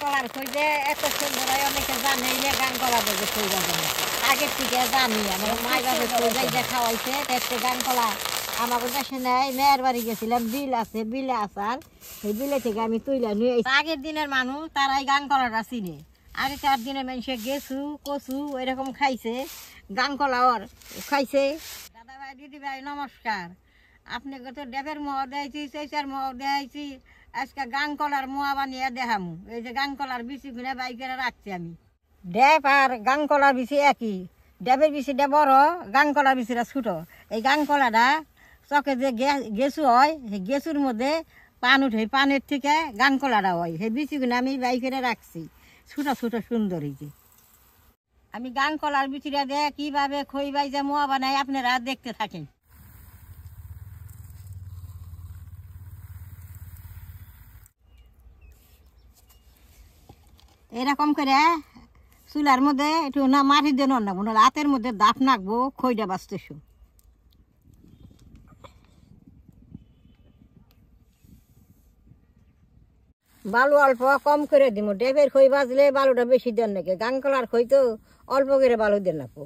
কলার খই যে এত সুন্দর হয় অনেকে জানে না। গান কলা বলতে খই বাজানো আগের থেকে জানি আমার মায়ের বাপে খই যে খাওয়াইছে তেতে গান কলা। আমাকে দেশে নেয় মেয়ের বাড়ি গেছিলাম, বিল আছে, বিলে আসার সেই বিলে থেকে আমি তুইলা নিয়ে আগের দিনের মানুষ তারাই গান কলাটা চিনে। আগেকার দিনের মানুষে গেছু কচু এরকম খাইছে, গান কলা ওর খাইছে। দাদা ভাই দিদি ভাই নমস্কার। আপনাকে তো ডেবের মোয়া দেখাইছি, চৈচার মোয়া দেখাইছি, আজকে গান কলার মোয়া বানিয়ে দেখামু। এই যে গান কলার বিচি কিনে বাইকেরা রাখছি আমি। ডেব আর গান কলার বিচি একই, ডেবের বিচিটা বড়, গান কলার বিচিটা ছোটো। এই গান কলাটা চকে যে গেছু হয় সেই গেছুর মধ্যে পান উঠে, পানের থেকে গান কলাটা হয়। সেই বিচি কিনে আমি বাইকেরা রাখছি, ছোটো ছোটো সুন্দর হয়েছে। আমি গান কলার বিচিটা দিয়ে কীভাবে খই বাইজে মোয়া বানাই আপনারা দেখতে থাকেন। এরকম করে চুলার মধ্যে একটু না মাটি দিয়ে নাকবো, না হাতের মধ্যে দাপ নাকবো, খইটা বাঁচতেছো। বালু অল্প কম করে দিব, ডেবের খই বাজলে বালুটা বেশি দেন নাকি, গান কলার খই তো অল্প করে বালু দেন নাকবো।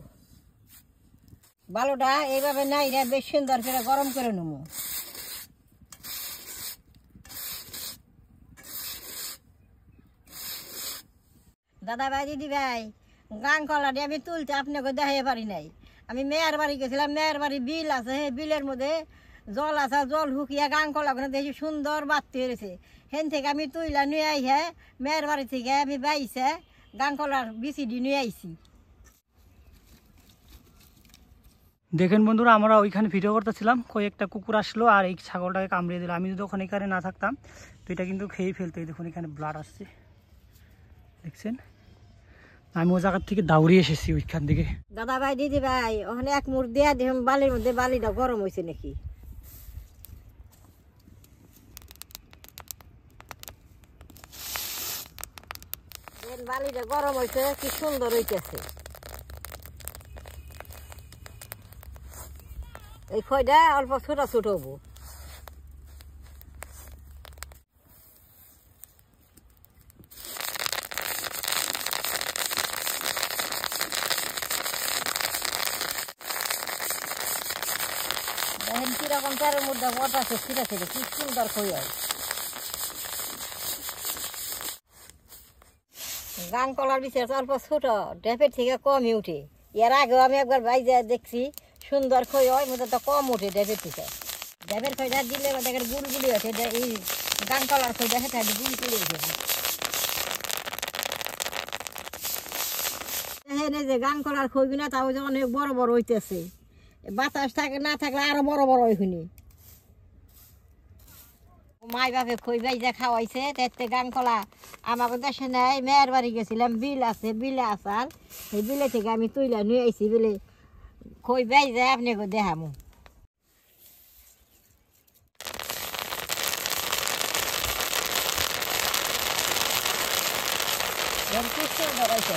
বালুটা এইভাবে নাই রে বেশ সুন্দর করে গরম করে নেবো। দাদা ভাই দিদি ভাই, গান কলাটি আমি তুলতে আপনাকে দেখাই পারি নাই। আমি মেয়ের বাড়ি গেছিলাম, মেয়ের বাড়ি বিল আছে, সেই বিলের মধ্যে জল আছে, জল শুকিয়ে গান কলাগুলো দেখি সুন্দর বাড়তে হয়েছে। সেন থেকে আমি তুইলা নিয়ে আইহে মেয়ের বাড়ি থেকে আমি বাইছে গান কলার বিচিডি নিয়ে আইছি। দেখেন বন্ধুরা, আমরা ওইখানে ভিডিও করতেছিলাম, কয়েকটা কুকুর আসলো আর এই ছাগলটাকে কামড়িয়ে দিল। আমি যদি ওখানে এখানে না থাকতাম তো এটা কিন্তু খেয়ে ফেলতো। এই দেখুন এখানে ব্লাড আসছে, দেখছেন। আমি ও জায়গার থেকে দাউড়িয়ে এসেছি ওইখান থেকে। দাদা ভাই দিদি ভাই, ওখানে এক মুড় দেয়া দেখুন বালির মধ্যে, বালিটা গরম হয়েছে নাকি। বালিটা গরম হয়েছে, কি সুন্দর হইতেছে। এই খইটা অল্প ছোট ছোট হবো। দেখেন কিরকম চারের মধ্যে পটাছে, ছিঁড়ে ছিঁড়ে কি সুন্দর খই হয়। গান কলার বিচি অল্প ছোট, ডেপের থেকে কমই উঠে। এর আগেও আমি একবার বাইজে দেখছি সুন্দর খই হয়, মধ্যে তো কম উঠে ডেপের থেকে। ডেপের খইটা দিলে দেখেন গুড়গুড়ি ওঠে, এই গান কলার খইটা সেটা গুড়গুড়ি উঠে। দেখেন এই যে গান কলার খইগুলো তাও যে অনেক বড় বড় হইতেছে, বাতাস থাকে না থাকলে আরো বড় বড় ওইখানে। মাই বাপে খই বাইজা খাওয়াইছে তেতে গান কলা। আমাকে দেশে নেয় মেয়ের বাড়ি গেছিলাম, বিল আছে, বিলে আসার সেই বিলে থেকে আমি তুইলা নিয়ে আইছি। বিলে খই বাইজা আপনাকে দেখামু। কি সুন্দর হয়েছে।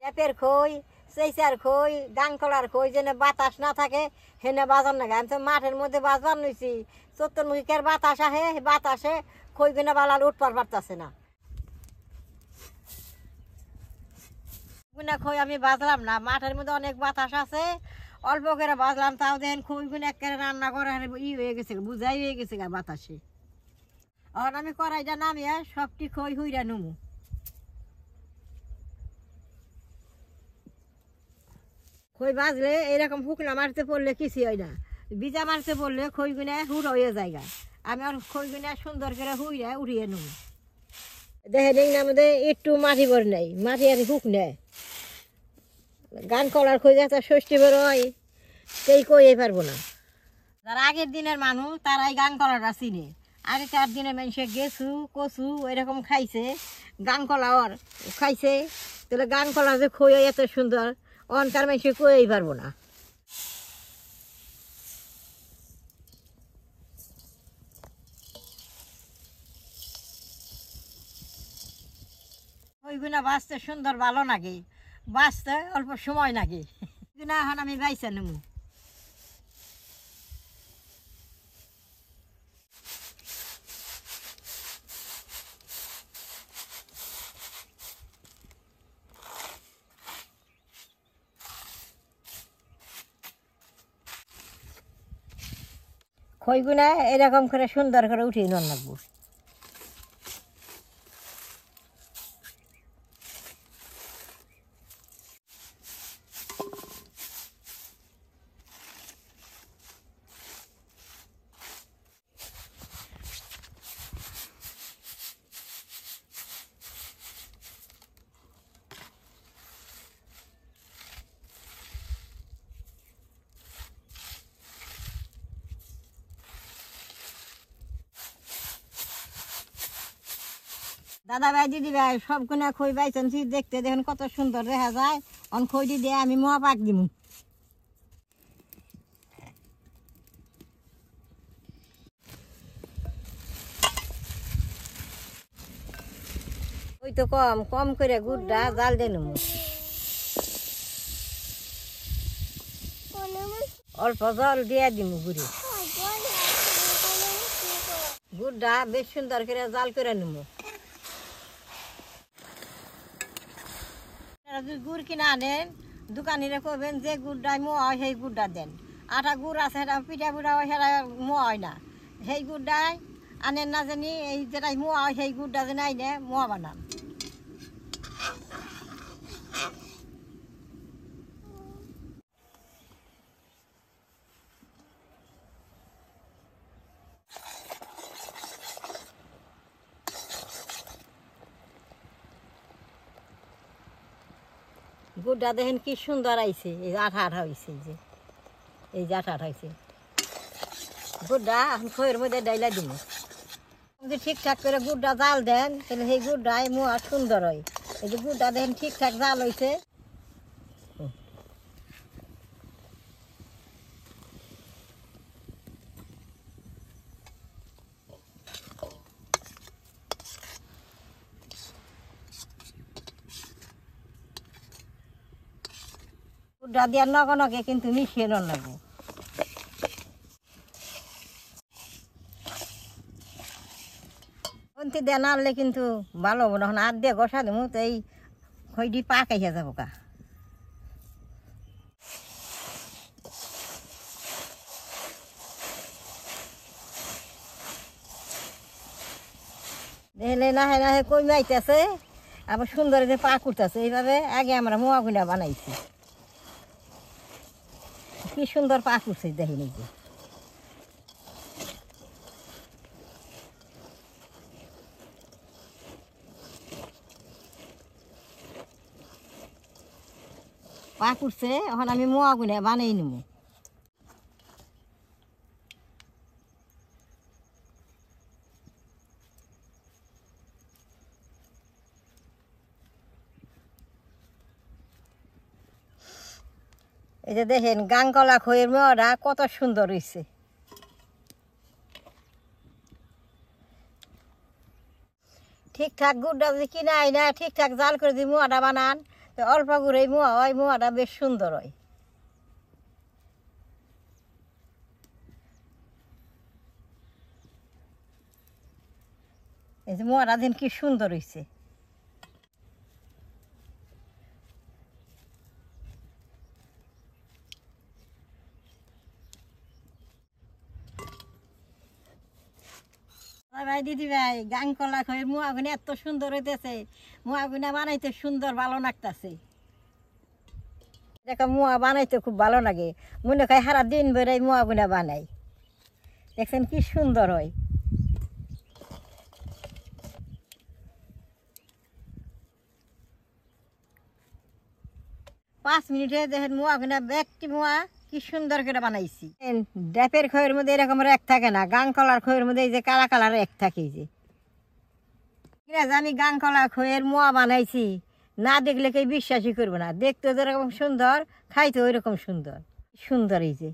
ডেপের খই, চৈচার খই, গান কলার খই যেন বাতাস না থাকে হেনে বাজার না। আমি তো মাঠের মধ্যে বাজবার নইছি, চতুর্মুখীর বাতাস আহে, বাতাসে খই কিনে বালাল উঠবার পারতেছে না। খই আমি বাজলাম না, মাঠের মধ্যে অনেক বাতাস আছে, অল্প করে বাজলাম, তাও দেখেন খই কিনে একেবারে রান্না করে ই হয়ে গেছে, বুঝাই হয়ে গেছে গা বাতাসে। আর আমি কড়াইটা নামিয়ে সবটি খই হুইরা নুমু। খই বাজলে এরকম হুকনা মারতে পড়লে কিছু হয় না, বিজা মারতে পড়লে খই গুনে হুড় হয়ে যায়। আমি আর খই গুনে সুন্দর করে হুইরা উঠিয়ে নেব। দেখেন এই মধ্যে একটু মাটি ভরে নেই, মাটি আর হুক নেয়। গান কলার খই একটা ষষ্ঠী বের হয়, সেই কই পারবো না। যারা আগের দিনের মানুষ তারাই গান কলাটা চিনে। আগেকার দিনের মানুষে গেছু কচু এরকম খাইছে, গান কলা ওর খাইছে। তাহলে গান কলা যে খই এত সুন্দর অনকার মানুষে কই পারবো না। ওইগুলা বাঁচতে সুন্দর ভালো লাগে, বাঁচতে অল্প সময় লাগে। এগুলা এখন আমি বাইছে নেব। খইগুলা এরকম করে সুন্দর করে উঠিয়ে নেওয়ার লাগবো। দাদা ভাই দিদি ভাই সবগুলা খই বাইছেন, দেখতে দেখুন কত সুন্দর দেখা যায়। অন খইটি দিয়ে আমি মোয়া পাক দিব। ওই তো কম কম করে গুড়টা জাল দিয়ে নেব। অল্প জল দিয়ে দিব গুড়ি। গুড়টা বেশ সুন্দর করে জাল করে নেব। গুড় কিনা আনেন, দোকানিরা করবেন যে গুড়টা মোয়া হয় সেই গুড়টা দেন। আটা গুড় আছে সেটা পিঠা পিঠা হয়, সেটা মোয়া হয় না। সেই গুড়টাই আনেন না জানি, এই যেটা মোয়া হয় সেই গুড়টা যেন আইনে মোয়া বানান। গুড়টা দেখেন কি সুন্দর আইছে, এই আঠা আঠা হয়েছে, এই যে আঠা আঠা হয়েছে। গুড়টা এখন খইয়ের মধ্যে ডাইলা দিব। যদি ঠিকঠাক করে গুড়টা জাল দেন তাহলে সেই গুড়টাই মোয়া সুন্দর হয়। এই যে গুড়টা দেখেন ঠিকঠাক জাল হয়েছে। গুড়টা দিয়ে নগে নগে কিন্তু মিশিয়ে নেওয়ার লাগবে। অন্তি দিয়ে না আনলে কিন্তু ভালো হবো না। হাত দিয়ে ঘষা দেবো তো এই খইটি পাকাইয়া যাবো কা। দেখলে নাহে নাহে কমে আইতেছে, আবার সুন্দর যে পাক উঠতেছে। এইভাবে আগে আমরা মোয়া গুনা বানাইছি, কি সুন্দর পাক উঠছে দেখি নাকি। পাক উঠছে, এখন আমি মোয়া গুনা বানাই নিব। এই যে দেখেন গাংকলা খইয়ের মোয়াটা কত সুন্দর হয়েছে। ঠিকঠাক গুড়টা যদি কিনা আই না, ঠিকঠাক জাল করে যদি মোয়াটা বানান তো অল্প গুড়ে মোয়া হয়, মোয়াটা বেশ সুন্দর হয়। এই যে মোয়াটা দিন কি সুন্দর হয়েছে। ভাই দিদি ভাই গাংকলা খইয়ের মোয়া গুনা এত সুন্দর হইতেছে, মোয়া গুনা বানাইতে সুন্দর ভালো লাগতেছে। দেখো মোয়া বানাইতে খুব ভালো লাগে, মনে হয় সারা দিন বেড়াই মোয়া গুনা বানাই। দেখছেন কি সুন্দর হয়। 5 মিনিটে দেখেন মোয়া গুনা একটি মোয়া কি সুন্দর করে বানাইছি। ড্যাপের খইয়ের মধ্যে এরকম রেক থাকে না, গাংকলার খইয়ের মধ্যে এই যে কালা কালা রেক থাকে। এই যে আমি গাংকলা খইয়ের মোয়া বানাইছি, না দেখলে কেউ বিশ্বাসই করবে না। দেখতে যেরকম সুন্দর, খাইতে ওই রকম সুন্দর সুন্দর। এই যে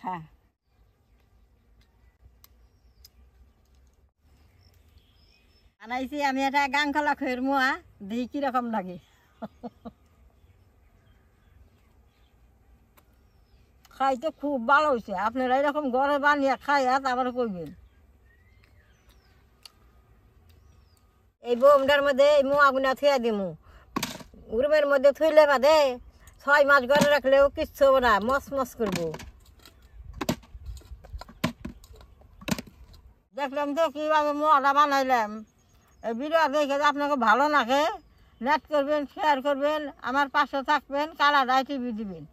খা আনাইছি আমি এটা গাংকলা খয়ের মোয়া, দেখি কিরকম লাগে। খাইতে খুব ভালো হয়েছে, আপনারা এরকম ঘরে বানিয়ে খাইয়া তারপরে করবেন। এই বোমটার মধ্যে এই মোয়া গুনা থুয়া দিমু, রুমের মধ্যে থুইলে বাদে 6 মাস ঘরে রাখলেও কিচ্ছু হবে না, মস মস করবো। দেখলাম তো কীভাবে মোয়াটা বানাইলাম। এই ভিডিও দেখে আপনাকে ভালো লাগে, নেট করবেন, শেয়ার করবেন, আমার পাশে থাকবেন, কালাডাই টিভি দিবেন।